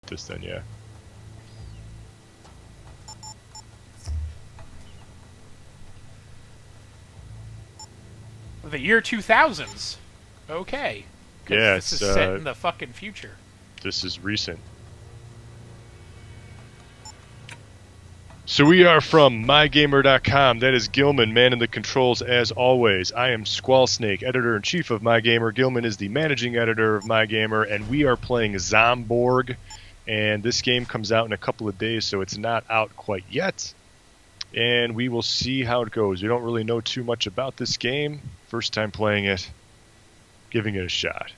this then, yeah. The year 2000s. Okay. Yeah, this is set in the fucking future. This is recent. So we are from MyGamer.com. That is Gillman, man in the controls as always. I am Squallsnake, editor-in-chief of MyGamer. Gillman is the managing editor of MyGamer, and we are playing Zomborg. And this game comes out in a couple of days, so it's not out quite yet. And we will see how it goes. We don't really know too much about this game. First time playing it, giving it a shot.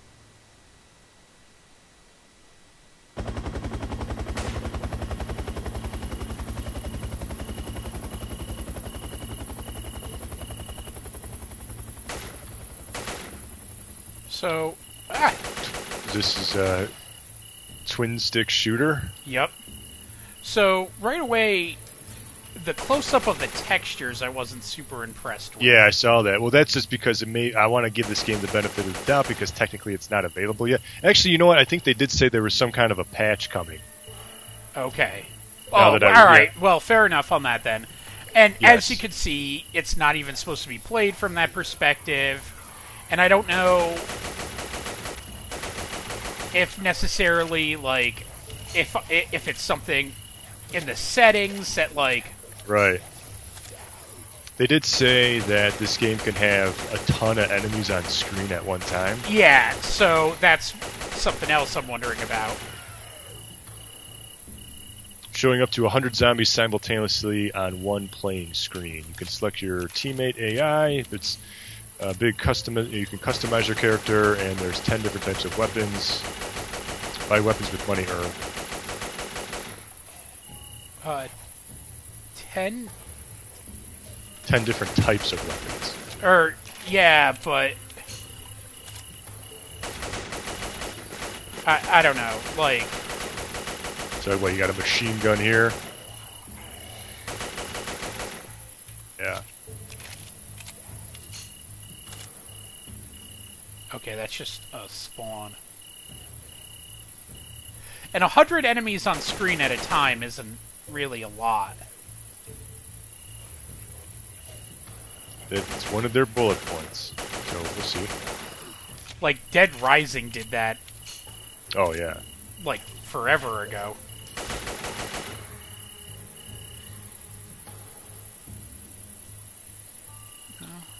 So, This is a twin stick shooter. Yep. So, right away, the close-up of the textures I wasn't super impressed with. Yeah, I saw that. Well, that's just because I want to give this game the benefit of the doubt because technically it's not available yet. Actually, you know what? I think they did say there was some kind of a patch coming. Okay. Now Oh, that I- alright. yeah. Well, fair enough on that then. And Yes. as you can see, it's not even supposed to be played from that perspective. And I don't know if necessarily, like, if it's something in the settings that, like... Right. They did say that this game can have a ton of enemies on screen at one time. Yeah, so that's something else I'm wondering about. Showing up to 100 zombies simultaneously on one playing screen. You can select your teammate AI. It's a big custom. You can customize your character, and there's 10 different types of weapons. Buy weapons with money earned. 10? 10 different types of weapons. Or, yeah, but... I don't know, like... So what, you got a machine gun here? Yeah. Okay, that's just a spawn. And 100 enemies on screen at a time isn't really a lot. It's one of their bullet points. So we'll see. Like, Dead Rising did that, Oh, yeah. like, forever ago.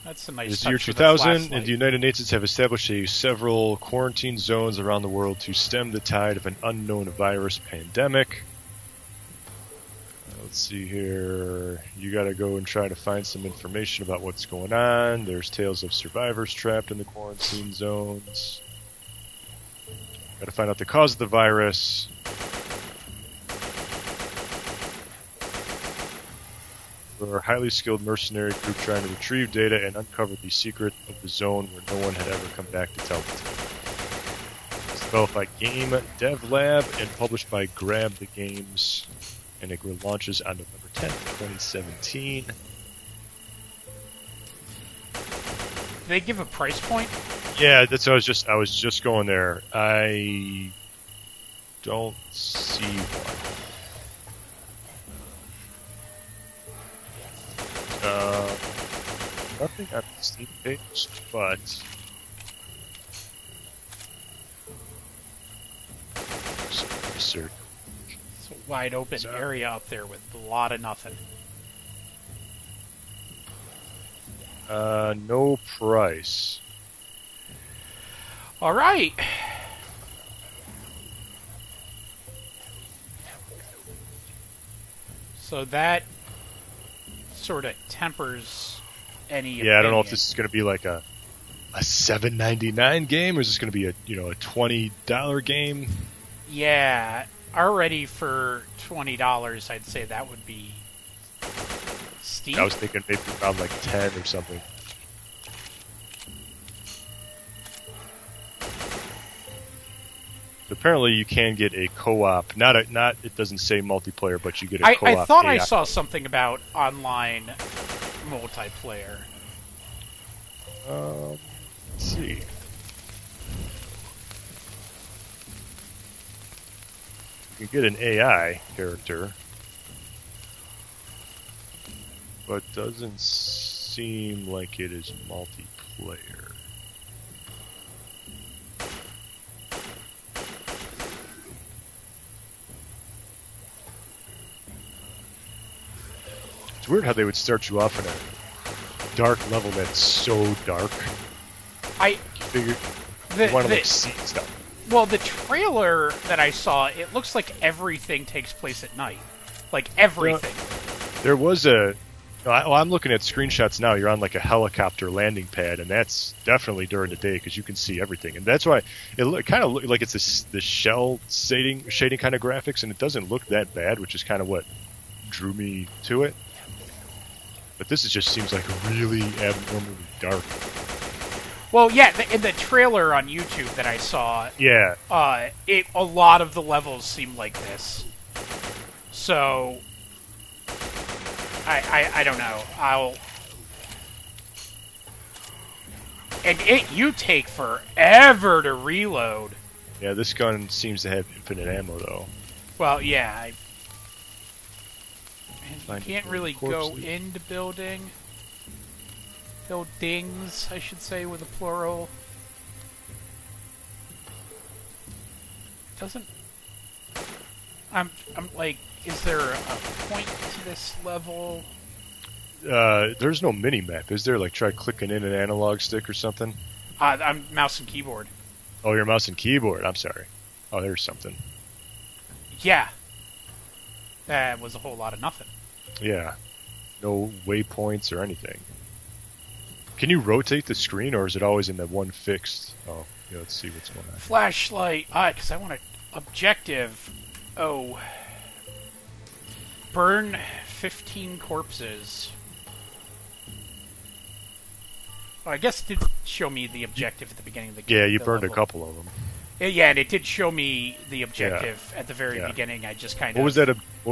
That's a nice It's touch year for the 2000, flashlight. and the United Nations have established several quarantine zones around the world to stem the tide of an unknown virus pandemic. Let's see here. You gotta go and try to find some information about what's going on. There's tales of survivors trapped in the quarantine zones. Gotta find out the cause of the virus. We're a highly skilled mercenary group trying to retrieve data and uncover the secret of the zone where no one had ever come back to tell the tale. It's developed by Game Dev Lab and published by Grab the Games, and it launches on November 10th, 2017. Do they give a price point? Yeah, that's what I was just going there. I don't see one. Nothing on the Steam page, but some research. It's a wide open area up there with a lot of nothing. No price. All right. So that sort of tempers any. Yeah, I don't know if opinion. this is going to be like a $7.99 game, or is this going to be a a $20 game? Yeah, already for $20, I'd say that would be steep. I was thinking maybe around like 10 or something. Apparently, you can get a co-op. Not it doesn't say multiplayer, but you get a co-op. I thought AI. I saw something about online multiplayer. Let's see. You get an AI character, but doesn't seem like it is multiplayer. It's weird how they would start you off in a dark level that's so dark. I figured you want to like see stuff. Well, the trailer that I saw, it looks like everything takes place at night. Like, everything. There was a... I'm looking at screenshots now. You're on, like, a helicopter landing pad, and that's definitely during the day, because you can see everything. And that's why it kind of looks like it's the shell shading kind of graphics, and it doesn't look that bad, which is kind of what drew me to it. But this just seems like really abnormally dark. Well, yeah, in the trailer on YouTube that I saw, yeah, a lot of the levels seem like this. So, I don't know. You take forever to reload. Yeah, this gun seems to have infinite ammo, though. Well, yeah. And you can't really go into buildings, I should say, with a plural. Doesn't... I'm like, is there a point to this level? There's no mini-map, is there? Like, try clicking in an analog stick or something? I'm mouse and keyboard. Oh, you're mouse and keyboard, I'm sorry. Oh, there's something. Yeah. That was a whole lot of nothing. Yeah. No waypoints or anything. Can you rotate the screen, or is it always in the one fixed? Oh, yeah, let's see what's going on. Flashlight. Because I want an objective. Oh. Burn 15 corpses. Oh, I guess it did show me the objective at the beginning of the game. Yeah, you burned level. A couple of them. Yeah, and it did show me the objective at the very beginning. I just kind of... What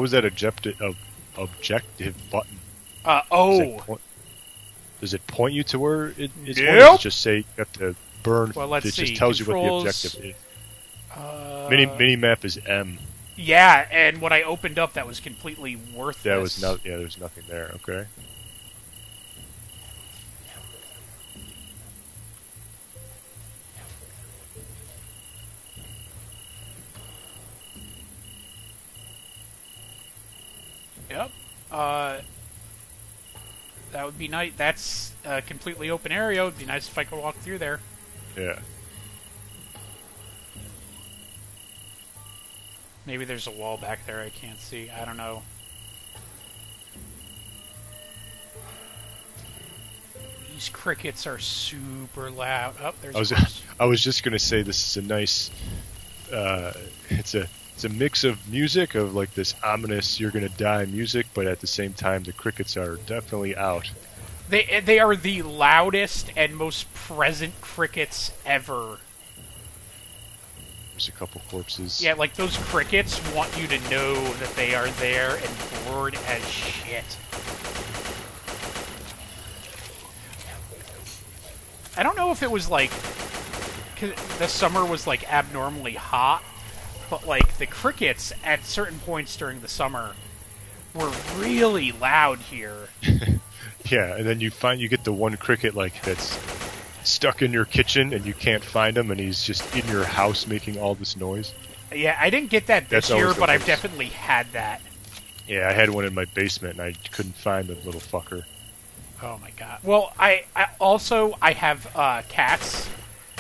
was that objective button? Does it point you to where it's nope. Or does it just say you have to burn? Well, let's see. It just tells Controls, you what the objective is. Mini map is M. Yeah, and when I opened up, that was completely worthless. That was there's nothing there. Okay. Yep. That would be nice. That's a completely open area. It would be nice if I could walk through there. Yeah. Maybe there's a wall back there I can't see. I don't know. These crickets are super loud. Oh, there's I was just gonna say this is a nice. It's a mix of music, of like this ominous "you're gonna die" music, but at the same time the crickets are definitely out. They are the loudest and most present crickets ever. There's a couple corpses. Yeah, like those crickets want you to know that they are there and bored as shit. I don't know if it was like 'cause the summer was like abnormally hot, but like the crickets at certain points during the summer were really loud here. Yeah, and then you get the one cricket like that's stuck in your kitchen and you can't find him, and he's just in your house making all this noise. Yeah, I didn't get that this year, but I've definitely had that. Yeah, I had one in my basement and I couldn't find the little fucker. Oh my god. Well, I also have cats,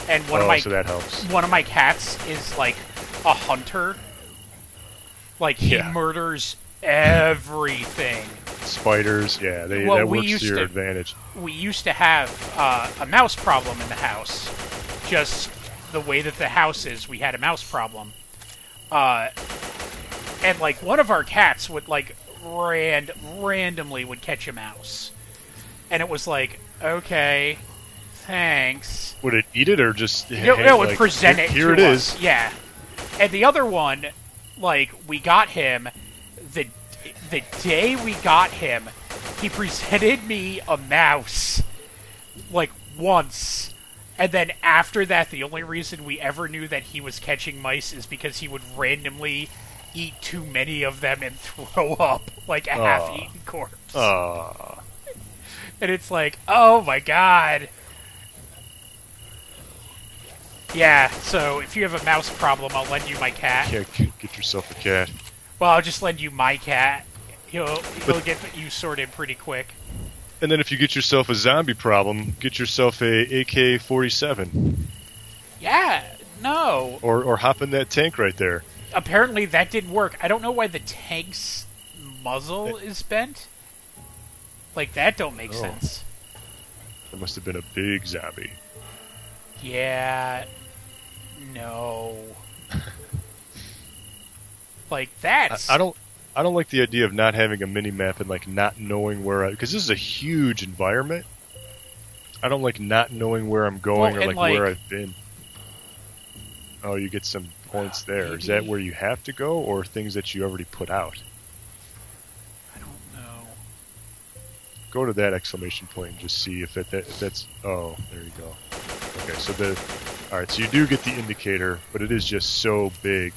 and so that helps. One of my cats is like a hunter. Like he murders everything. Spiders, yeah, that works to your advantage. We used to have a mouse problem in the house. Just the way that the house is, we had a mouse problem. And like one of our cats would like randomly would catch a mouse. And it was like, okay, thanks. Would it eat it or just... it would present it here to it us. is. Yeah. And the other one, like, we got him, the day we got him, he presented me a mouse, like, once. And then after that, the only reason we ever knew that he was catching mice is because he would randomly eat too many of them and throw up like a half-eaten corpse. And it's like, oh my god. Yeah, so if you have a mouse problem, I'll lend you my cat. Yeah, get yourself a cat. Well, I'll just lend you my cat. He'll get you sorted pretty quick. And then if you get yourself a zombie problem, get yourself a AK-47. Yeah, no. Or hop in that tank right there. Apparently that didn't work. I don't know why the tank's muzzle is bent. Like, that don't make sense. It must have been a big zombie. Yeah. No. Like, that's... I don't like the idea of not having a mini-map and, like, not knowing where because this is a huge environment. I don't like not knowing where I'm going or, like, where I've been. Oh, you get some points there. Maybe. Is that where you have to go, or things that you already put out? I don't know. Go to that exclamation point and just see if that's... Oh, there you go. Okay, so alright, so you do get the indicator, but it is just so big.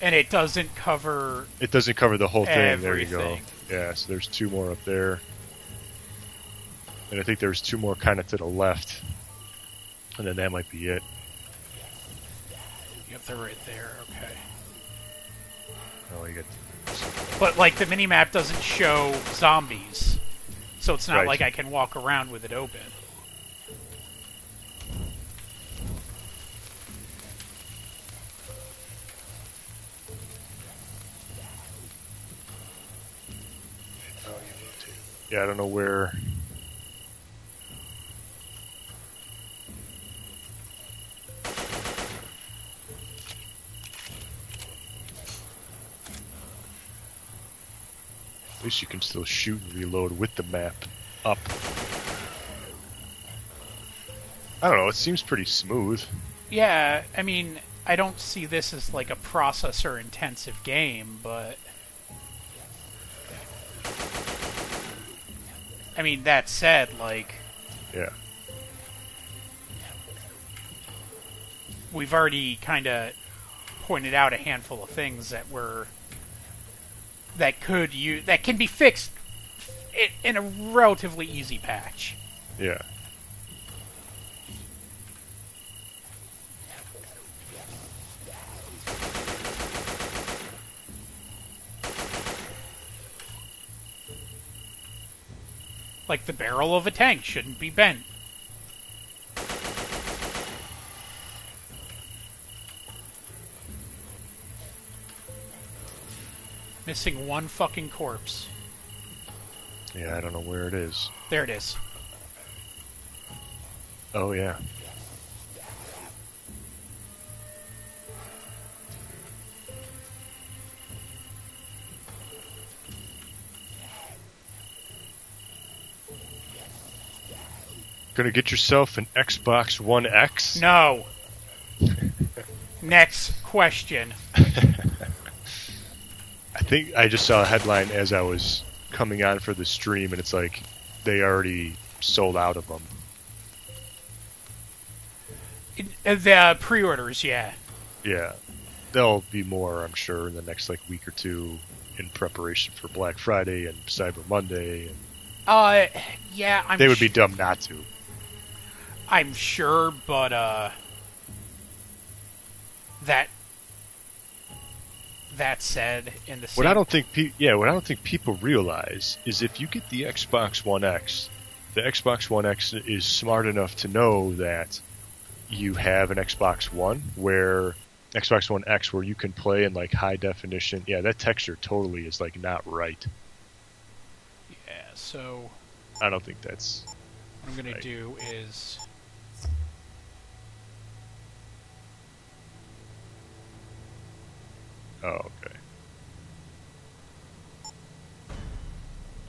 And it doesn't cover... It doesn't cover the whole thing. Everything. There you go. Yeah, so there's 2 more up there. And I think there's 2 more kind of to the left. And then that might be it. Yep, they're right there. Okay. Oh, you got... But, like, the minimap doesn't show zombies. So it's not Right. like I can walk around with it open. Yeah, I don't know where... At least you can still shoot and reload with the map up. I don't know, it seems pretty smooth. Yeah, I mean, I don't see this as like a processor-intensive game, but... I mean, that said, like... Yeah. We've already kind of pointed out a handful of things that that can be fixed in a relatively easy patch. Yeah. Like, the barrel of a tank shouldn't be bent. Missing 1 fucking corpse. Yeah, I don't know where it is. There it is. Oh, yeah. Gonna get yourself an Xbox One X? No. Next question. I think I just saw a headline as I was coming on for the stream, and it's like they already sold out of them. The pre-orders, yeah. Yeah. There'll be more, I'm sure, in the next like week or two in preparation for Black Friday and Cyber Monday. And yeah, they would be dumb not to. I'm sure, but that said, in the same... What I don't think people realize is if you get the Xbox One X, the Xbox One X is smart enough to know that you have an Xbox One Xbox One X where you can play in like high definition. Yeah, that texture totally is like not right. Yeah, so I don't think that's what I'm gonna right. do is Oh, okay.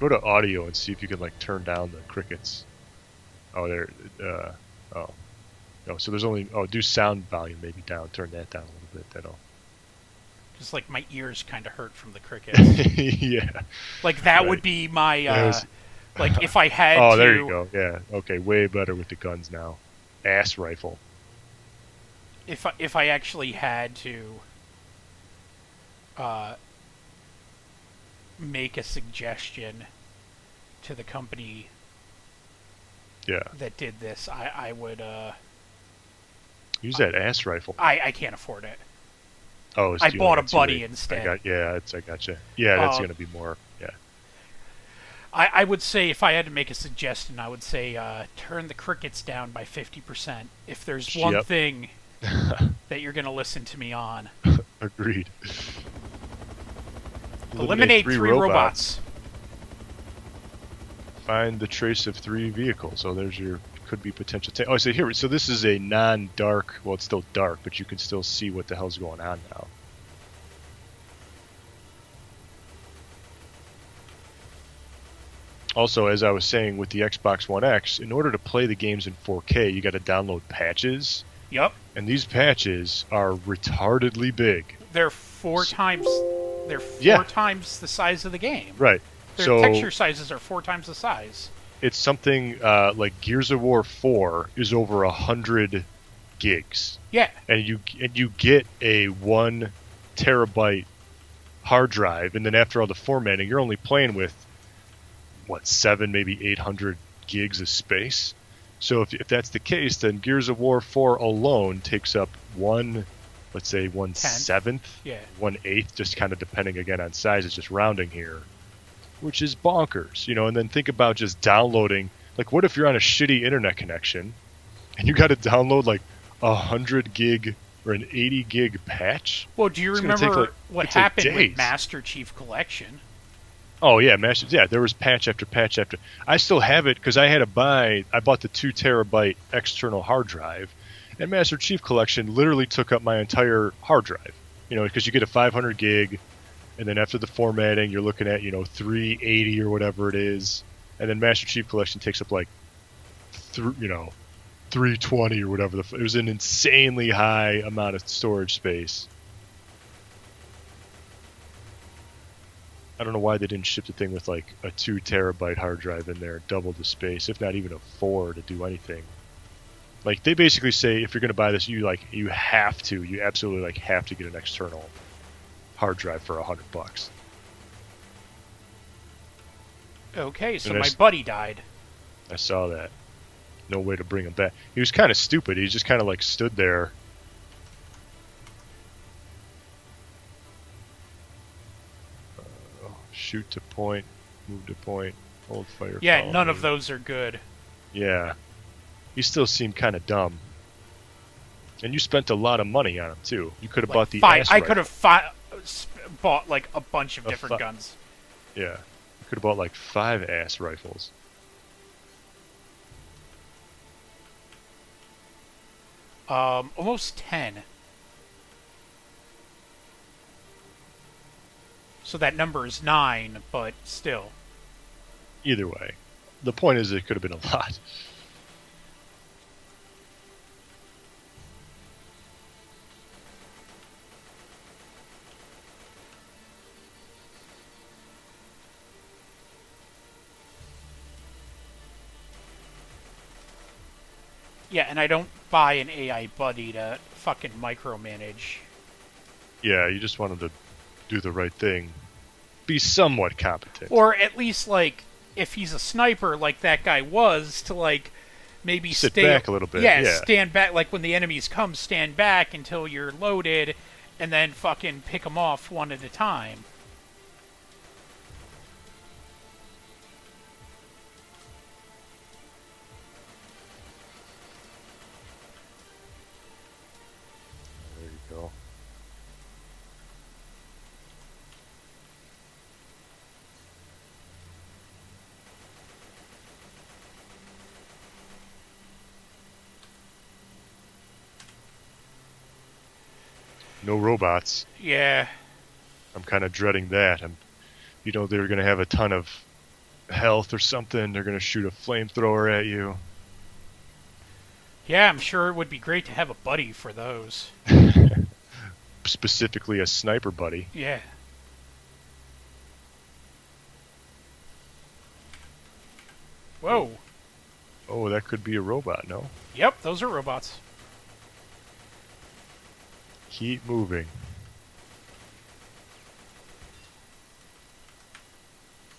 Go to audio and see if you can like turn down the crickets. Oh, there. Oh. No, so there's only... Oh, do sound volume maybe down. Turn that down a little bit. That'll... just like my ears kind of hurt from the crickets. Yeah. Like that would be my... like if I had oh, to... there you go. Yeah. Okay, way better with the guns now. Ass rifle. If I actually had to... uh, make a suggestion to the company Yeah. that did this, I would. Use that ass rifle. I can't afford it. Oh, I bought a buddy instead. I gotcha. Yeah, that's gonna be more. Yeah. I would say if I had to make a suggestion, I would say turn the crickets down by 50%. If there's one thing that you're gonna listen to me on. Agreed. Eliminate 3 robots. Find the trace of 3 vehicles. So there's your could be potential. Oh, so here. So this is a non-dark. Well, it's still dark, but you can still see what the hell's going on now. Also, as I was saying with the Xbox One X, in order to play the games in 4K, you got to download patches. Yep. And these patches are retardedly big. They're 4 times. They're 4 times the size of the game. Right. Their texture sizes are 4 times the size. It's something like Gears of War 4 is over 100 gigs. Yeah. And you get a 1 terabyte hard drive, and then after all the formatting, you're only playing with 7, maybe 800 gigs of space. So if that's the case, then Gears of War 4 alone takes up let's say 1/7, 1/8, just kind of depending again on size. It's just rounding here, which is bonkers, And then think about just downloading. Like, what if you're on a shitty internet connection and you got to download like 100 gig or an 80 gig patch? Well, do you remember what happened with Master Chief Collection? Oh yeah, there was patch after patch after. I still have it because I bought the 2 terabyte external hard drive, and Master Chief Collection literally took up my entire hard drive. Because you get a 500 gig, and then after the formatting, you're looking at 380 or whatever it is, and then Master Chief Collection takes up like 320 or whatever. It was an insanely high amount of storage space. I don't know why they didn't ship the thing with like a 2 terabyte hard drive in there, double the space, if not even a 4 to do anything. Like, they basically say if you're going to buy this, you absolutely have to get an external hard drive for $100. Okay, so my buddy died. I saw that. No way to bring him back. He was kind of stupid. He just kind of like stood there. Shoot to point, move to point, hold fire. Yeah, none of those are good. Yeah. He still seemed kind of dumb. And you spent a lot of money on him, too. You could have bought the ass rifle. I could have bought like a bunch of different guns. Yeah. You could have bought like 5 ass rifles. Almost 10. So that number is 9, but still. Either way. The point is it could have been a lot. Yeah, and I don't buy an AI buddy to fucking micromanage. Yeah, you just want him to do the right thing. Be somewhat competent. Or at least, like, if he's a sniper like that guy was, to, like, maybe sit back a little bit. Yeah, stand back. Like, when the enemies come, stand back until you're loaded, and then fucking pick them off one at a time. There you go. No robots. Yeah. I'm kind of dreading that. They were going to have a ton of health or something. They're going to shoot a flamethrower at you. Yeah, I'm sure it would be great to have a buddy for those. Specifically a sniper buddy. Yeah. Whoa. Oh, that could be a robot, no? Yep, those are robots. Keep moving.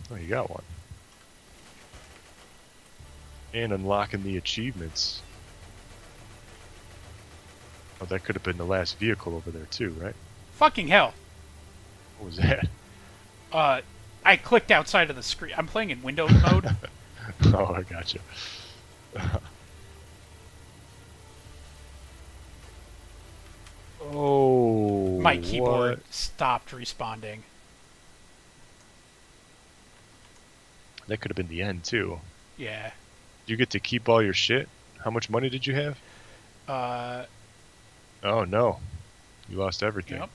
Oh, you got one. And unlocking the achievements. Oh, that could have been the last vehicle over there too, right? Fucking hell. What was that? I clicked outside of the screen. I'm playing in Windows mode. Oh, I gotcha. Oh, My keyboard what? stopped responding. That could have been the end too. Yeah. You get to keep all your shit? How much money did you have? Oh no. You lost everything. Yep.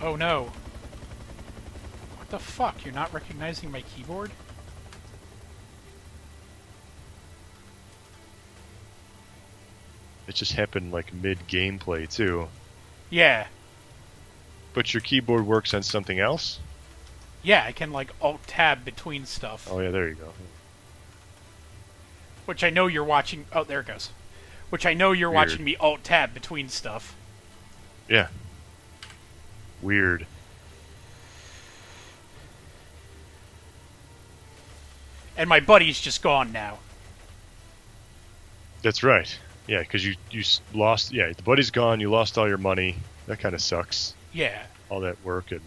Oh no. What the fuck? You're not recognizing my keyboard? It just happened like mid-gameplay too. Yeah. But your keyboard works on something else? Yeah, I can like Alt-Tab between stuff. Oh yeah, there you go. Which I know you're watching... Oh, there it goes. Which I know you're Weird. watching me Alt-Tab between stuff. Yeah. Weird. And my buddy's just gone now. That's right. Yeah, because you lost... Yeah, the buddy's gone, you lost all your money. That kind of sucks. Yeah. All that work and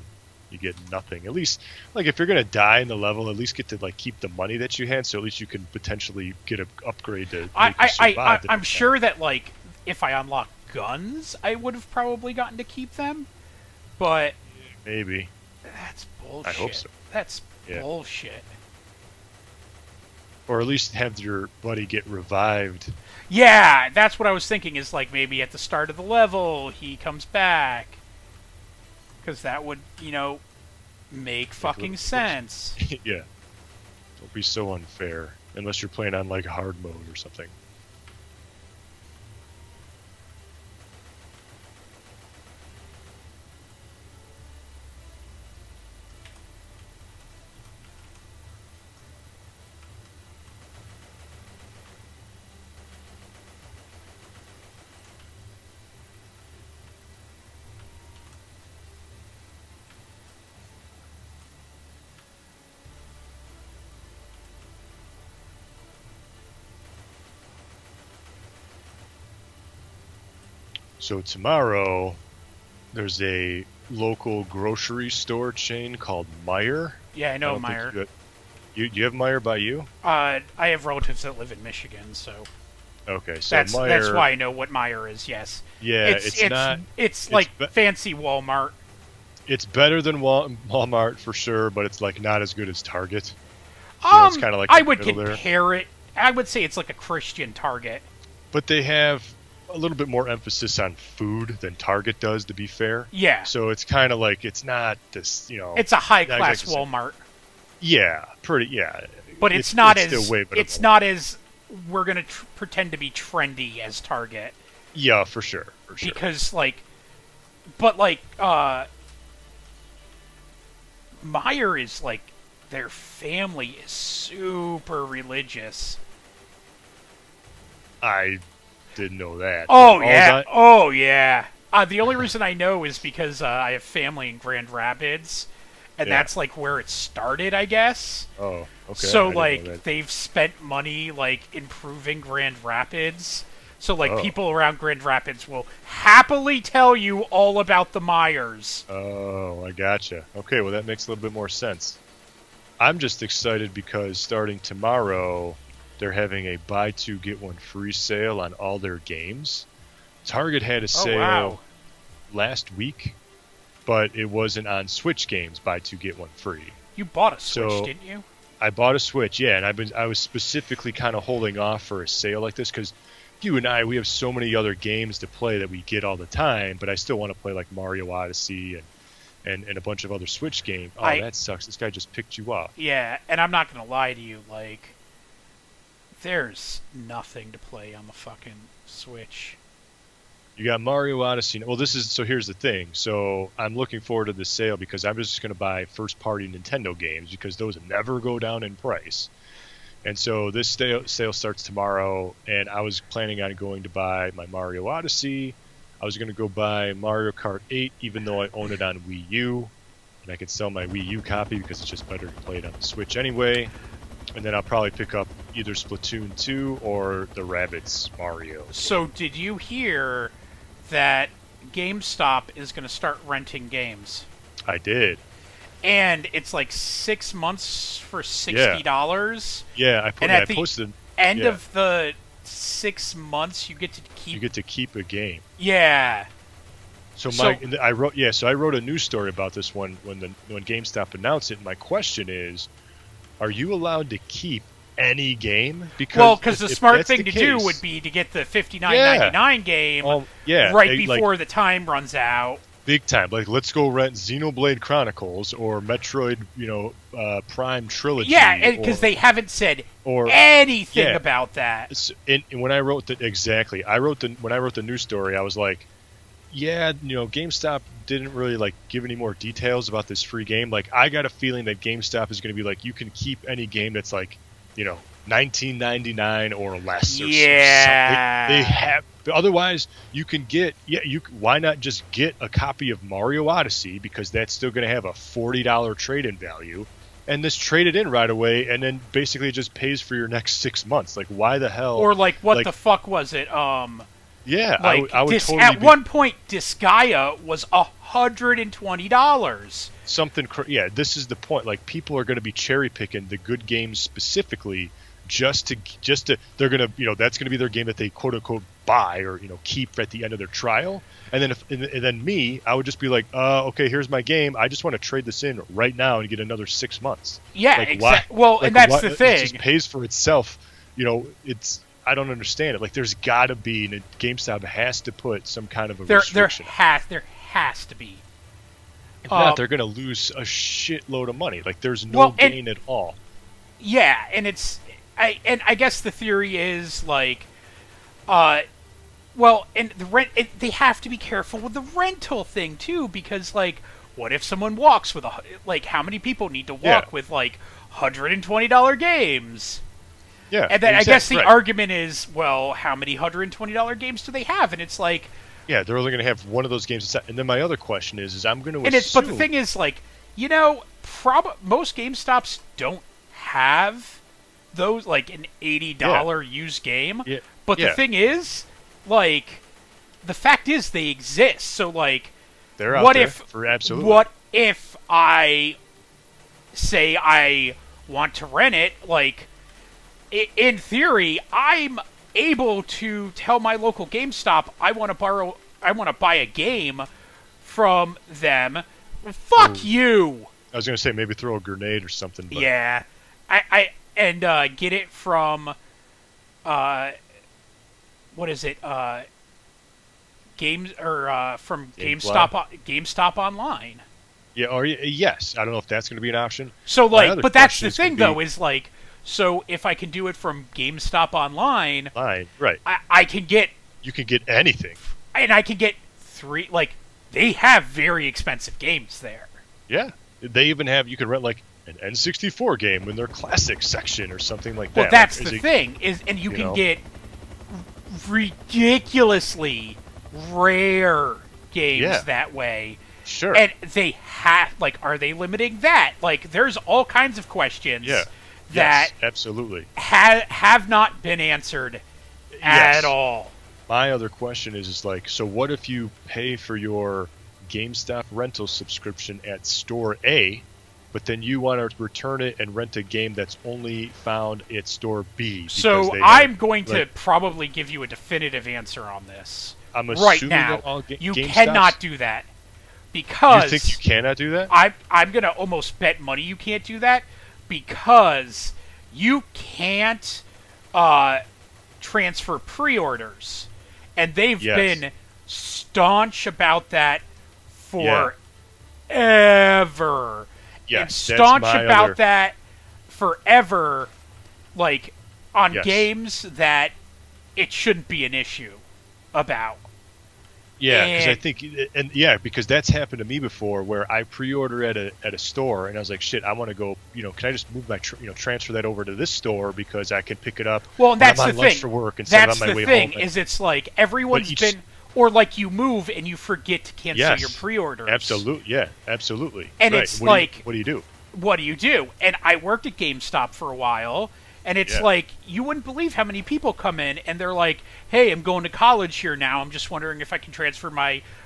you get nothing. At least, like, if you're going to die in the level, at least get to, like, keep the money that you had, so at least you can potentially get an upgrade to make you survive. I'm sure that, like, if I unlock guns, I would have probably gotten to keep them. But... Maybe. That's bullshit. I hope so. That's Yeah. bullshit. Or at least have your buddy get revived. Yeah, that's what I was thinking, is like maybe at the start of the level he comes back. Because that would, you know, make fucking sense. Yeah. Don't be so unfair. Unless you're playing on, like, hard mode or something. So tomorrow, there's a local grocery store chain called Meijer. Yeah, I know Meyer. You have Meijer by you? I have relatives that live in Michigan, so Okay, so that's Meijer, why I know what Meyer is. Yes. Yeah, it's not. It's like fancy Walmart. It's better than Walmart for sure, but it's like not as good as Target. You know, it's kind of like I in the would middle there. compare it. I would say it's like a Christian Target. But they have a little bit more emphasis on food than Target does, to be fair. Yeah. So it's kind of like it's not this, you know. It's a high not class exactly the same. Walmart. Yeah, pretty. Yeah. But it's not it's as still way better it's than not as we're gonna pretend to be trendy as Target. Yeah, for sure. Because like, but like Meyer is like their family is super religious. I didn't know that. Oh yeah. Oh yeah. The only reason I know is because I have family in Grand Rapids, and that's like where it started, I guess. Oh, okay. So I didn't know like that. they've spent money like improving Grand Rapids. So like people around Grand Rapids will happily tell you all about the Meyers. Oh, I gotcha. Okay, well that makes a little bit more sense. I'm just excited because starting tomorrow, they're having a buy two get one free sale on all their games. Target had a sale last week, but it wasn't on Switch games. Buy two get one free. You bought a Switch, didn't you? I bought a Switch, yeah, and I was specifically kind of holding off for a sale like this because you and I, we have so many other games to play that we get all the time, but I still want to play like Mario Odyssey and a bunch of other Switch games. Oh, that sucks. This guy just picked you up. Yeah, and I'm not going to lie to you, like, there's nothing to play on the fucking Switch. You got Mario Odyssey. Well, here's the thing. So I'm looking forward to this sale because I'm just going to buy first-party Nintendo games because those never go down in price. And so this sale starts tomorrow, and I was planning on going to buy my Mario Odyssey. I was going to go buy Mario Kart 8, even though I own it on Wii U. And I could sell my Wii U copy because it's just better to play it on the Switch anyway. And then I'll probably pick up either Splatoon 2 or the Rabbids Mario. So did you hear that GameStop is going to start renting games? I did. And it's like 6 months for $60. Yeah, I posted. End of the 6 months, you get to keep. You get to keep a game. Yeah. I wrote a news story about this one when GameStop announced it. And my question is, are you allowed to keep any game? Because the smart thing to do would be to get the $59.99 game right before the time runs out. Big time. Like, let's go rent Xenoblade Chronicles or Metroid, Prime Trilogy. Yeah, because they haven't said anything about that. And when I wrote when I wrote the news story, I was like, GameStop didn't really give any more details about this free game. Like, I got a feeling that GameStop is going to be like, you can keep any game that's $19.99 or less. Or they have. Otherwise, you can get. Why not just get a copy of Mario Odyssey, because that's still going to have a $40 trade-in value, and just trade it in right away, and then basically it just pays for your next 6 months. Like, why the hell? Or what the fuck was it? Yeah, I would totally. At one point, Disgaea was $120. This is the point. Like, people are going to be cherry picking the good games specifically, just to they're going to that's going to be their game that they quote unquote buy or keep at the end of their trial. And then I would just be like, okay, here's my game. I just want to trade this in right now and get another 6 months. Yeah, exactly. Well, and that's the thing. It just pays for itself. I don't understand it. Like, there's got to be, and GameStop has to put some kind of a restriction. There has to be. If not, they're going to lose a shitload of money. Like, there's no gain at all. Yeah, and I guess the theory is and the rent. They have to be careful with the rental thing too, because what if someone walks with how many people need to walk with $120 games? Yeah, and then I guess the argument is, well, how many $120 games do they have? And it's they're only going to have one of those games. And then my other question is I'm going to but the thing is, most GameStops don't have those, an $80 used game. Yeah. But the thing is, the fact is they exist. So, they're out there for absolutely. What if I say I want to rent it, in theory, I'm able to tell my local GameStop I want to buy a game from them. Fuck you! I was going to say maybe throw a grenade or something. But... Yeah, and get it from what is it? Games or from GameStop Online. Yeah, or yes, I don't know if that's going to be an option. So but that's the thing though, is so if I can do it from GameStop Online, right? I can get. You can get anything, and I can get 3. They have very expensive games there. Yeah, they even have. You can rent an N64 game in their classic section or something like that. Well, that's the thing and you can get ridiculously rare games that way. Sure. And they have are they limiting that? There's all kinds of questions. Yeah. That absolutely have not been answered at all. My other question is so what if you pay for your GameStop rental subscription at Store A, but then you want to return it and rent a game that's only found at Store B? So I'm going to probably give you a definitive answer on this. I'm assuming right now. That all you cannot do that. Because you think you cannot do that? I'm going to almost bet money you can't do that. Because you can't transfer pre-orders. And they've been staunch about that forever. Yes, and staunch about that forever, on games that it shouldn't be an issue about. Yeah, because I think, because that's happened to me before, where I pre-order at a store, and I was like, shit, I want to go, can I just move my, transfer that over to this store because I can pick it up well, and that's when I'm the on lunch thing. for work instead of on my way home. That's the thing, is it's like everyone's been, or like you move and you forget to cancel your pre-orders. Absolutely. And right. it's What do you do? What do you do? And I worked at GameStop for a while. And it's like, you wouldn't believe how many people come in, and they're like, hey, I'm going to college here now. I'm just wondering if I can transfer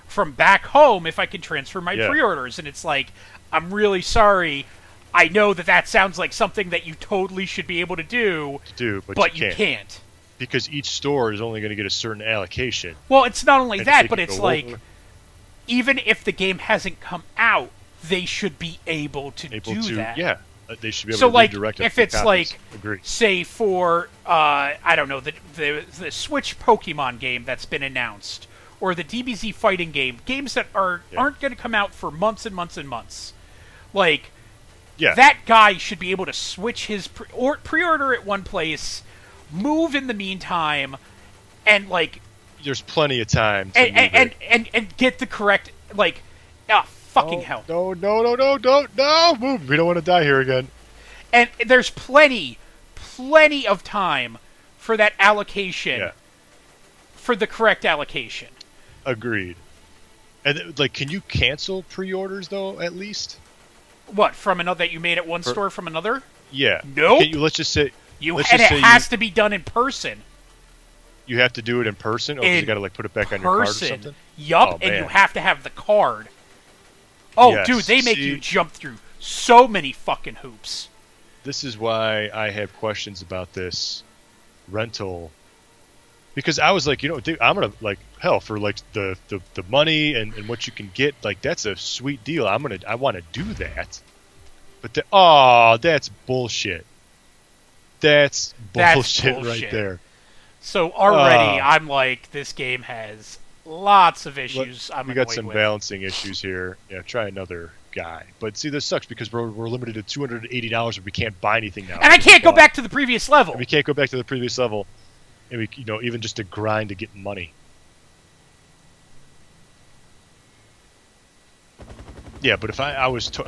from back home, if I can transfer my pre-orders. And it's like, I'm really sorry. I know that sounds like something that you totally should be able to do, but you can't. Because each store is only going to get a certain allocation. Well, it's not only that, but it's like, even if the game hasn't come out, they should be able to do that. Yeah. They should be able to redirect it. If it's like, say for, I don't know, the Switch Pokemon game that's been announced, or the DBZ fighting game, games that aren't going to come out for months and months and months. Like, that guy should be able to switch his pre-order at one place, move in the meantime, and like... There's plenty of time to and get the correct, like, fucking hell. No, move. We don't want to die here again. And there's plenty of time for that allocation, for the correct allocation. Agreed. And, like, can you cancel pre-orders, though, at least? What, from another, that you made at one store from another? Yeah. Nope. Let's just say... it has to be done in person. You have to do it in person? Or you got to, like, put it back on your card or something? Yup, and you have to have the card. Oh, dude, they make you jump through so many fucking hoops. This is why I have questions about this rental. Because I was like, dude, I'm going to, like, hell, for, like, the money and what you can get, like, that's a sweet deal. I want to do that. But, that's bullshit. That's bullshit right there. So already, I'm like, this game has... lots of issues. We got some balancing issues here. Yeah, try another guy. But see, this sucks because we're limited to $280 and we can't buy anything now. And I can't go back to the previous level. And we can't go back to the previous level. And we, even just to grind to get money. Yeah, but if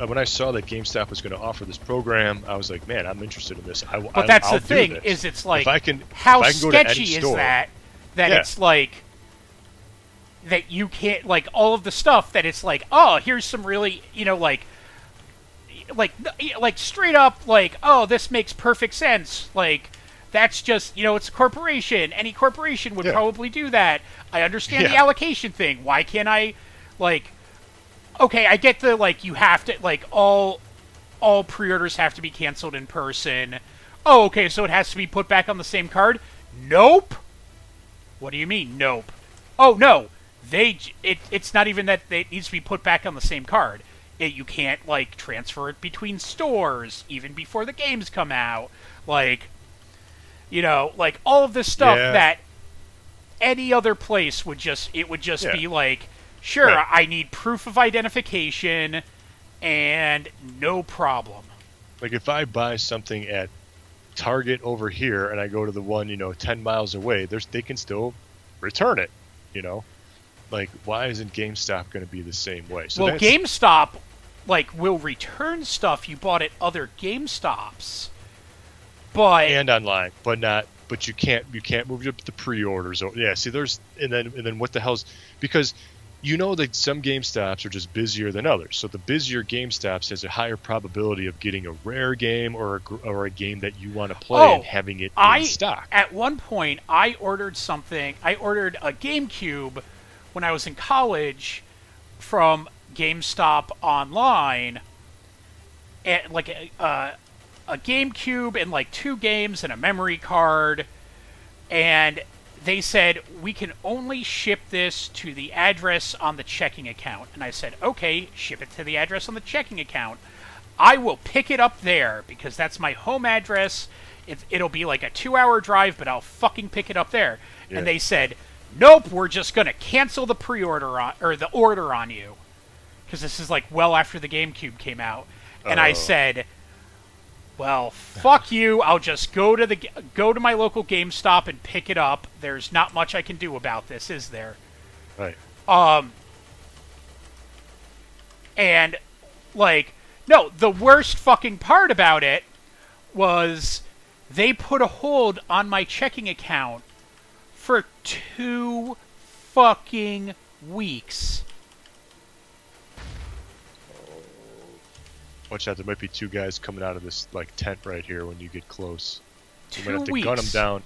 when I saw that GameStop was going to offer this program, I was like, man, I'm interested in this. But that's the thing, is it's like, how sketchy is that it's like, that you can't, like, all of the stuff that it's like, oh, here's some really, like straight up, like, oh, this makes perfect sense. Like, that's just, it's a corporation. Any corporation would probably do that. I understand the allocation thing. Why can't I, like, okay, I get the, like, you have to, like, all pre-orders have to be canceled in person. Oh, okay, so it has to be put back on the same card? Nope. What do you mean, nope? Oh, no. It's not even that it needs to be put back on the same card. You can't, like, transfer it between stores even before the games come out. Like, like all of this stuff that any other place would just be like, sure, I need proof of identification and no problem. Like, if I buy something at Target over here and I go to the one, 10 miles away, they can still return it, Like, why isn't GameStop going to be the same way? So GameStop, like, will return stuff you bought at other GameStops, and online, but you can't move up the pre-orders. Yeah, see, and then what the hell's, because that some GameStops are just busier than others. So the busier GameStops has a higher probability of getting a rare game or a game that you want to play and having it in stock. At one point, I ordered something. I ordered a GameCube when I was in college from GameStop online, and like a GameCube and like 2 games and a memory card, and they said, we can only ship this to the address on the checking account. And I said, okay, ship it to the address on the checking account. I will pick it up there because that's my home address. It'll be like a 2-hour drive, but I'll fucking pick it up there. Yeah. And they said, nope, we're just going to cancel the the order on you. Because this is like well after the GameCube came out. And I said, well, fuck you. I'll just go to my local GameStop and pick it up. There's not much I can do about this, is there? Right. Um, and, like, no, the worst fucking part about it was they put a hold on my checking account for 2 fucking weeks. Watch out, there might be 2 guys coming out of this like tent right here when you get close. You might 2 have to weeks. gun them down.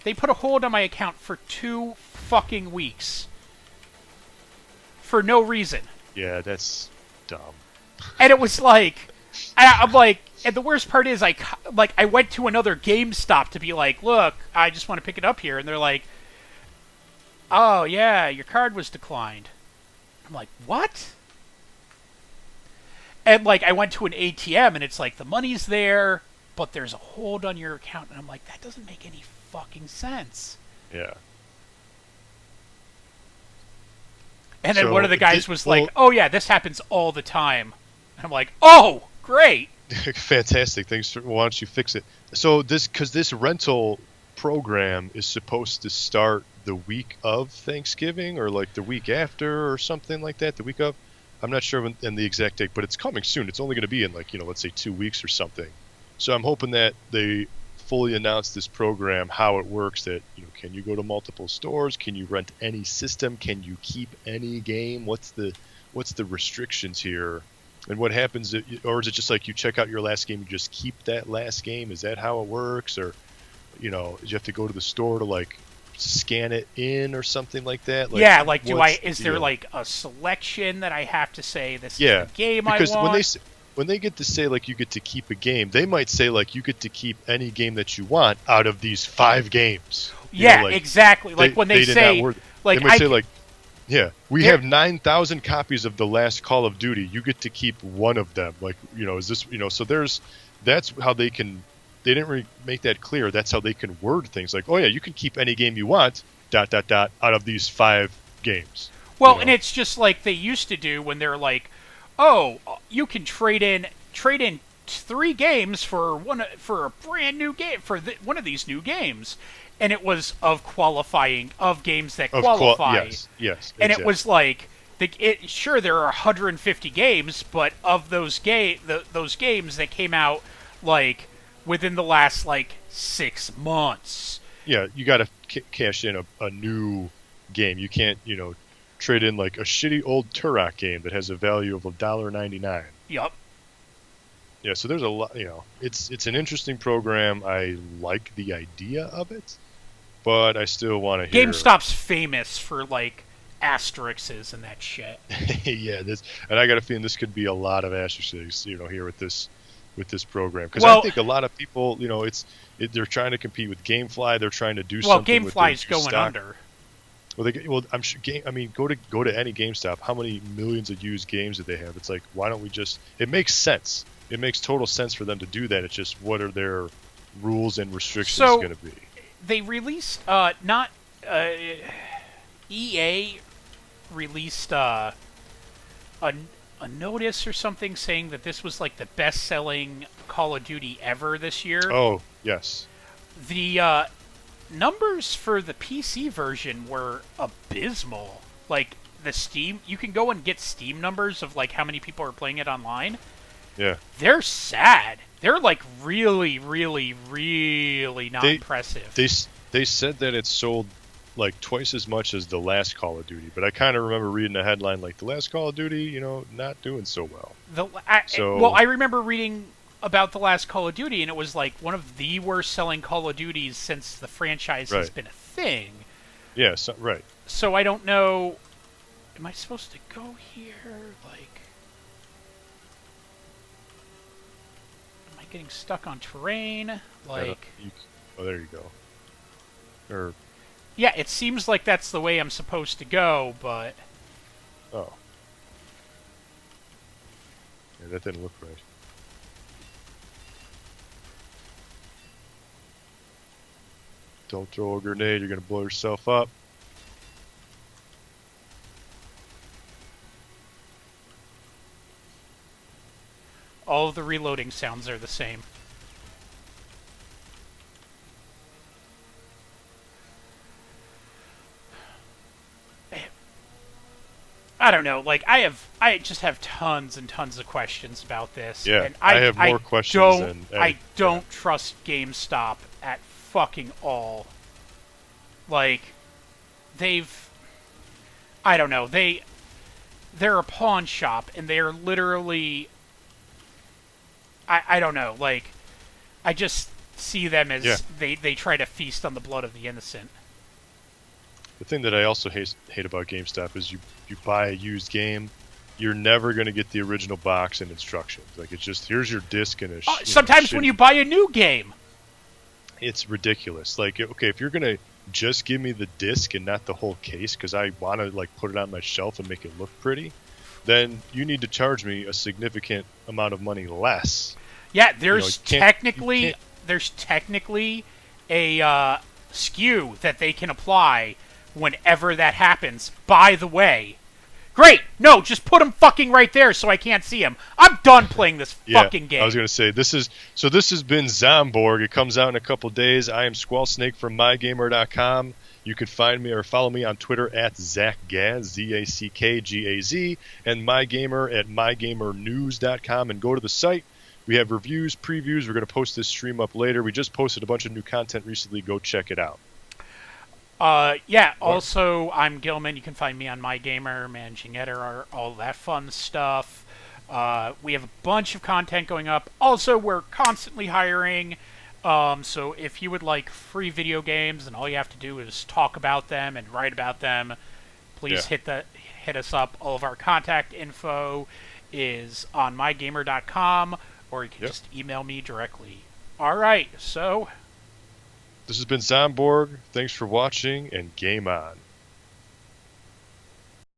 They put a hold on my account for 2 fucking weeks. For no reason. Yeah, that's dumb. And it was like, I'm like, and the worst part is, I went to another GameStop to be like, look, I just want to pick it up here. And they're like, oh, yeah, your card was declined. I'm like, what? And, like, I went to an ATM, and it's like, the money's there, but there's a hold on your account. And I'm like, that doesn't make any fucking sense. Yeah. And then So, one of the guys was like, oh, yeah, this happens all the time. And I'm like, oh, great. Fantastic. Thanks. Why don't you fix it? So because this rental program is supposed to start the week of Thanksgiving or like the week after or something like that. The week of, I'm not sure in the exact date, but it's coming soon. It's only going to be in like, let's say 2 weeks or something. So I'm hoping that they fully announce this program, how it works, that, can you go to multiple stores? Can you rent any system? Can you keep any game? What's the restrictions here? And what happens, or is it just like you check out your last game, you just keep that last game? Is that how it works? Or, do you have to go to the store to like scan it in or something like that? Like, yeah, like is there like a selection that I have to say this is the game I want? Because when they get to say like you get to keep a game, they might say like you get to keep any game that you want out of these 5 games. Yeah, exactly. Like when they say, like they might say like, yeah, we have 9,000 copies of the last Call of Duty. You get to keep one of them. Like, is this, so that's how they didn't really make that clear. That's how they can word things like, oh yeah, you can keep any game you want, ... out of these 5 games. Well, and it's just like they used to do when they're like, oh, you can trade in 3 games for a brand new game for one of these new games. And it was of games that qualify. Yes. And exactly. it was like, sure, there are 150 games, but of those those games that came out like within the last like 6 months. Yeah, you got to cash in a new game. You can't, trade in like a shitty old Turok game that has a value of $1.99. Yup. Yeah, so there's a lot. It's an interesting program. I like the idea of it. But I still want to hear... GameStop's famous for, like, asterisks and that shit. Yeah, and I got a feeling this could be a lot of asterisks, here with this program. Because I think a lot of people, they're trying to compete with GameFly. They're trying to do something with GameFly's going under. Well, I'm sure. Go to any GameStop. How many millions of used games do they have? It's like, why don't we just... It makes sense. It makes total sense for them to do that. It's just, what are their rules and restrictions going to be? They released, EA released a notice or something saying that this was like the best-selling Call of Duty ever this year. Oh, yes. The numbers for the PC version were abysmal. Like, you can go and get Steam numbers of like how many people are playing it online. Yeah. They're sad. They're like really, really, really not impressive. They said that it sold like twice as much as the last Call of Duty, but I kind of remember reading a headline like the last Call of Duty, not doing so well. I remember reading about the last Call of Duty, and it was like one of the worst selling Call of Duties since the franchise has been a thing. Yeah, right. So I don't know. Am I supposed to go here? Like, getting stuck on terrain, like... there you go. Yeah, it seems like that's the way I'm supposed to go, but... Oh. Yeah, that didn't look right. Don't throw a grenade, you're going to blow yourself up. All of the reloading sounds are the same. I don't know. Like I just have tons and tons of questions about this. Yeah, and I have more questions than I don't trust GameStop at fucking all. Like, I don't know. They're a pawn shop, and they're literally. I don't know. Like, I just see them as they try to feast on the blood of the innocent. The thing that I also hate about GameStop is you buy a used game, you're never going to get the original box and instructions. Like, it's just, here's your disc and a sometimes when you buy a new game. It's ridiculous. Like, okay, if you're going to just give me the disc and not the whole case because I want to, like, put it on my shelf and make it look pretty, then you need to charge me a significant amount of money less. Yeah, there's technically a SKU that they can apply whenever that happens. By the way, great. No, just put them fucking right there so I can't see them. I'm done playing this fucking game. I was gonna say this has been Zomborg. It comes out in a couple days. I am Squallsnake from MyGamer.com. You can find me or follow me on Twitter at ZackGaz, ZackGaz, and MyGamer at MyGamerNews.com, and go to the site. We have reviews, previews. We're going to post this stream up later. We just posted a bunch of new content recently. Go check it out. Also, I'm Gillman. You can find me on MyGamer, managing editor, all that fun stuff. We have a bunch of content going up. Also, we're constantly hiring. So if you would like free video games and all you have to do is talk about them and write about them, please hit us up. All of our contact info is on mygamer.com, or you can just email me directly. All right, so this has been Zomborg. Thanks for watching, and game on.